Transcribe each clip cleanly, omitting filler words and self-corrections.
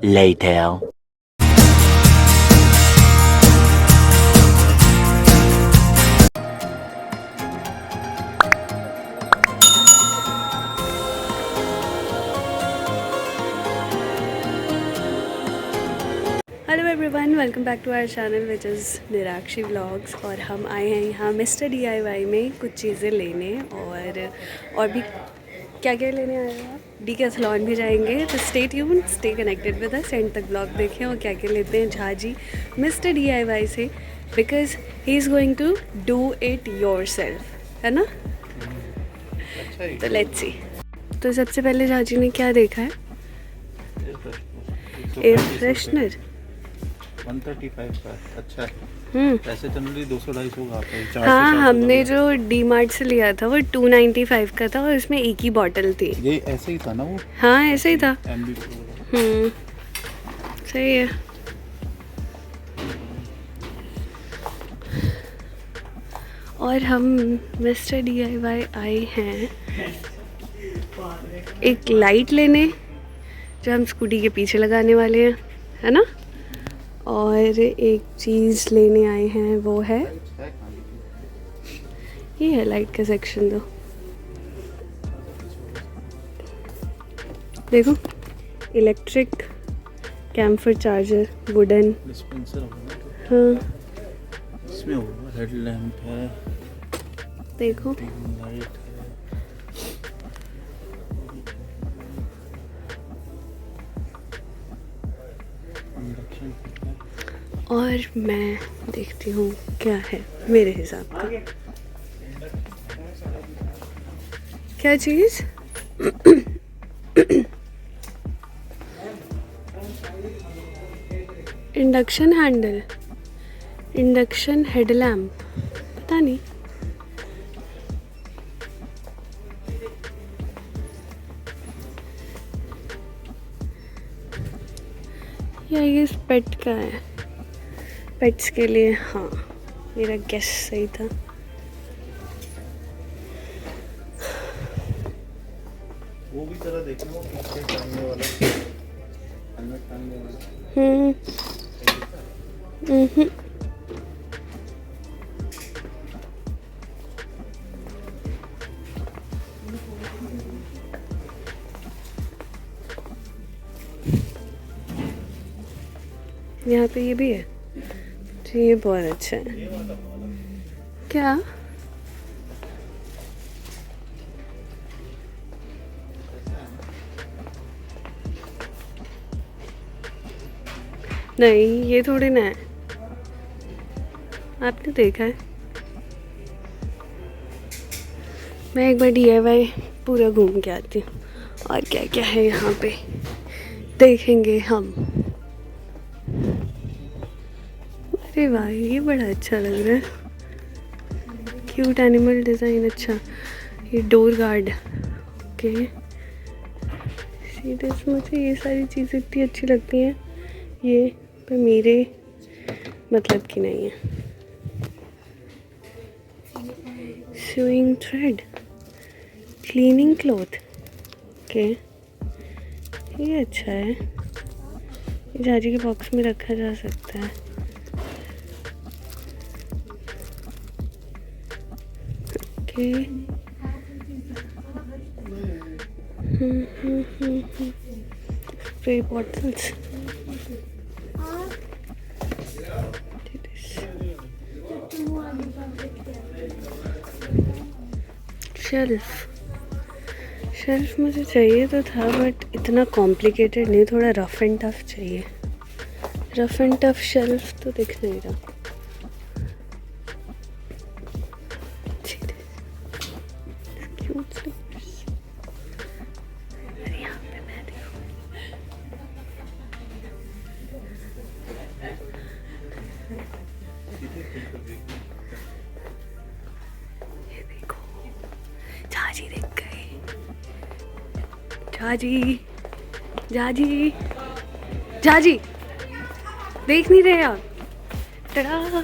later. Hello everyone, welcome back to our channel which is Nirakshi vlogs. और हम आए हैं यहाँ मिस्टर DIY में कुछ चीज़ें लेने और भी क्या क्या लेने आए हैं आप। डीकैथलॉन भी जाएंगे, तो stay tuned, stay connected with us, end तक ब्लॉग देखें और क्या क्या लेते हैं झाजी मिस्टर DIY से, because he is going to do it yourself, है ना। तो लेट्स सी। तो सबसे पहले झाजी ने क्या देखा है? एयर फ्रेशनर 135 का अच्छा है। पैसे जनरली 200-250 का आता है। हाँ, हमने जो डी मार्ट से लिया था वो 295 का था और इसमें एक ही बॉटल थी। ये ऐसे ही था ना वो? हाँ, ऐसे ही था। MB सही है। और हम मिस्टर DIY आए हैं एक लाइट लेने जो हम स्कूटी के पीछे लगाने वाले हैं, है ना। और एक चीज़ लेने आए हैं, वो है ये है लाइट का सेक्शन। तो देखो, electric camphor charger, wooden dispenser होगा। हाँ, इसमें होगा हेड लैंप है, देखो लाइट है। और मैं देखती हूँ क्या है मेरे हिसाब का। क्या चीज़? इंडक्शन हैंडल, इंडक्शन हेडलैम्प, पता नहीं। ये पेट का है, पेट्स के लिए। हाँ, मेरा गेस सही था। वो भी तरह देखना, वो पीछे टांगने वाला, अंदर टांगने वाला। यहाँ पे ये भी है, तो ये बहुत अच्छा है। क्या? नहीं, ये थोड़ी ना है, आपने देखा है। मैं एक बार DIY पूरा घूम के आती हूँ और क्या क्या है यहाँ पे देखेंगे हम। अरे वाह, ये बड़ा अच्छा लग रहा है, क्यूट एनिमल डिज़ाइन। अच्छा, ये डोर गार्ड, ओके। सीरियस, मुझे ये सारी चीज़ें इतनी अच्छी लगती हैं, ये पर मेरे मतलब की नहीं है। Sewing thread, cleaning cloth, okay, ये अच्छा है। ये झाजी के बॉक्स में रखा जा सकता है। ओके, स्प्रे बॉटल्स, शेल्फ मुझे चाहिए तो था, बट इतना कॉम्प्लिकेटेड नहीं, थोड़ा रफ एंड टफ चाहिए। रफ एंड टफ शेल्फ तो दिख नहीं रहा। यहाँ पे मैं देखूँ, ये देखो, झाजी दिख गई। झाजी, झाजी, झाजी, देख नहीं रहे आप? टड़ा,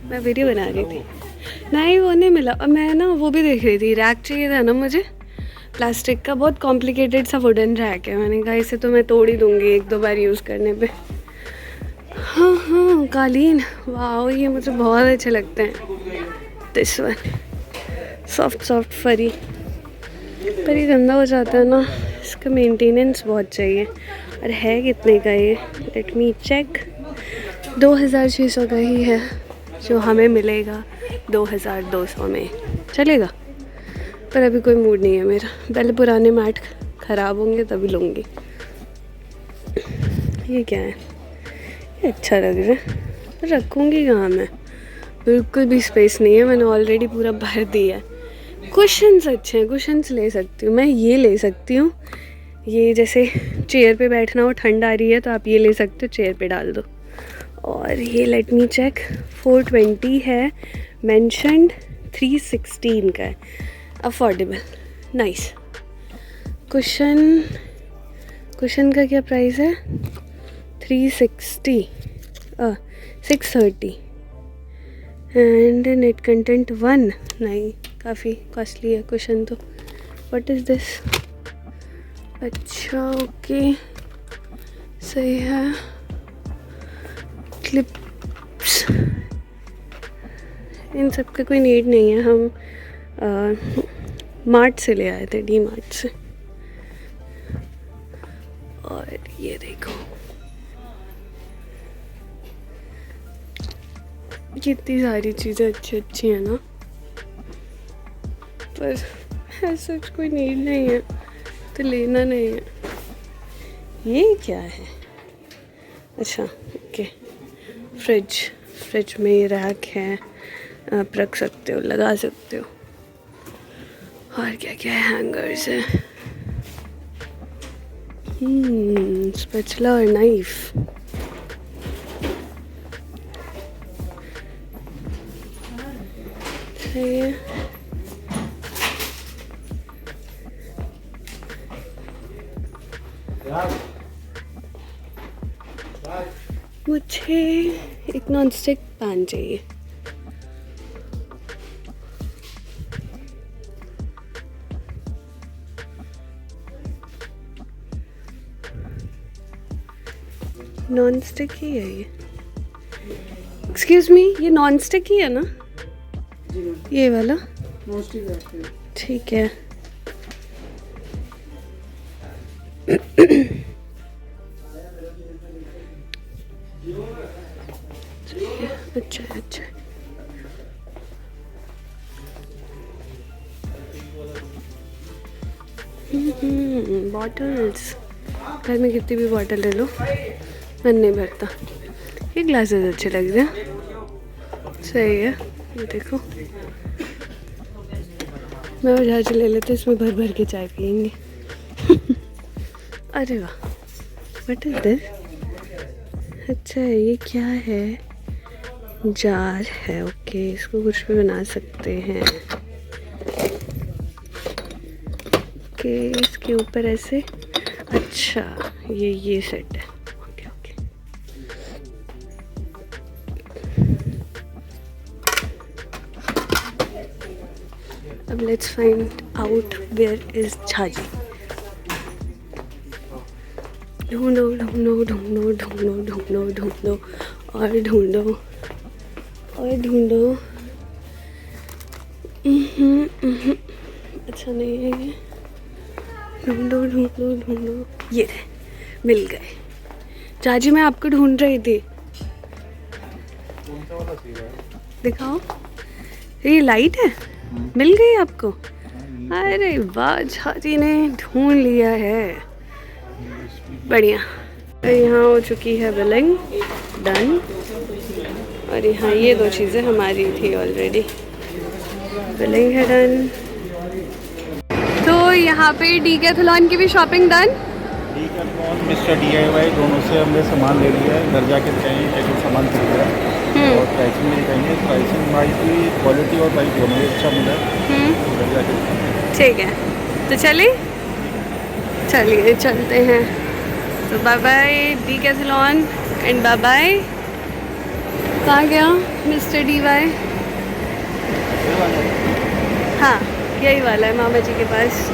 मैं वीडियो बना रही थी। नहीं, वो नहीं मिला। और मैं ना वो भी देख रही थी, रैक चाहिए था ना मुझे, प्लास्टिक का बहुत कॉम्प्लिकेटेड सा वुडन रैक है। मैंने कहा इसे तो मैं तोड़ ही दूँगी एक दो बार यूज़ करने पे। हाँ हाँ कालीन, वाह ये मुझे बहुत अच्छे लगते हैं। दिस वन सॉफ्ट सॉफ्ट फरी, पर ये गंदा हो जाता है ना, इसका मेंटेनेंस बहुत चाहिए। और है कितने का ये, लेट मी चेक। 2600 का ही है जो हमें मिलेगा 2200 में। चलेगा, पर अभी कोई मूड नहीं है मेरा। पहले पुराने मैट ख़राब होंगे तभी लूँगी। ये क्या है, ये अच्छा लग रहा है, पर रखूँगी कहाँ मैं? बिल्कुल भी स्पेस नहीं है, मैंने ऑलरेडी पूरा भर दिया है। कुशन्स अच्छे हैं, कुशन्स ले सकती हूँ मैं। ये ले सकती हूँ, ये जैसे चेयर पे बैठना हो, ठंड आ रही है तो आप ये ले सकते हो, चेयर पे डाल दो। और ये लेट मी चेक, 420 है, मेंशन्ड 316 का है, अफोर्डेबल, नाइस। कुशन का क्या प्राइस है? 360, 630 एंड नेट कंटेंट 1। नहीं, काफ़ी कॉस्टली है कुशन तो। What is this? अच्छा ओके, सही है। क्लिप्स, इन सब का कोई नीड नहीं है। हम मार्ट से ले आए थे, डी मार्ट से। और ये देखो कितनी सारी चीज़ें अच्छी अच्छी हैं ना, पर ऐसा कोई नीड नहीं है तो लेना नहीं है। ये क्या है? अच्छा ओके, फ्रिज में ये रैक है, आप रख सकते हो, लगा सकते हो। और क्या क्या है, हैंगर्स है, स्पैचुला और नाइफ। सही है। मुझे एक नॉन स्टिक पैन चाहिए। नॉन स्टिक ही है ये। एक्सक्यूज मी, ये नॉन स्टिक ही है ना? ये वाला ठीक है। अच्छा अच्छा, बॉटल्स, घर में कितनी भी बॉटल ले लो मन नहीं भरता। ये ग्लासेस अच्छे लग रहे हैं, सही है। ये देखो, मैं और झाजी ले लेते, इसमें भर भर के चाय पियेंगे। अरे वाह, व्हाट इज दिस? अच्छा ये क्या है? जार है, ओके, इसको कुछ भी बना सकते हैं। ओके, इसके ऊपर ऐसे, अच्छा ये सेट है, ओके ओके। अब let's find out where is Jhaji. ढूंढो ढूंढो ढूंढो ढूंढो ढूंढो ढूंढो और ढूंढो और ढूंढो। अच्छा नहीं है ये, ढूंढो ढूंढो ढूंढो। ये मिल गए। चाची मैं आपको ढूंढ रही थी, दिखाओ। ये लाइट है, मिल गई आपको? अरे वाह, चाची ने ढूंढ लिया है, बढ़िया। यहाँ हो चुकी है बिलिंग, डन। और यहाँ ये दो चीज़ें हमारी थी ऑलरेडी, बिलिंग है डन। तो यहाँ पे डीकैथलॉन की भी shopping done. Decathlon, mister DIY दोनों से हमने सामान ले लिया है। घर जाके चाहिए क्या सामान खरीदा है और प्राइसिंग में दिखाएंगे। प्राइसिंग वाइज भी, क्वालिटी और प्राइस दोनों ही अच्छा मिला है। घर जाके ठीक है, तो चलिए चलते हैं। तो bye bye Decathlon and bye bye. कहाँ गया मिस्टर DIY? हाँ यही वाला है, मामा जी के पास।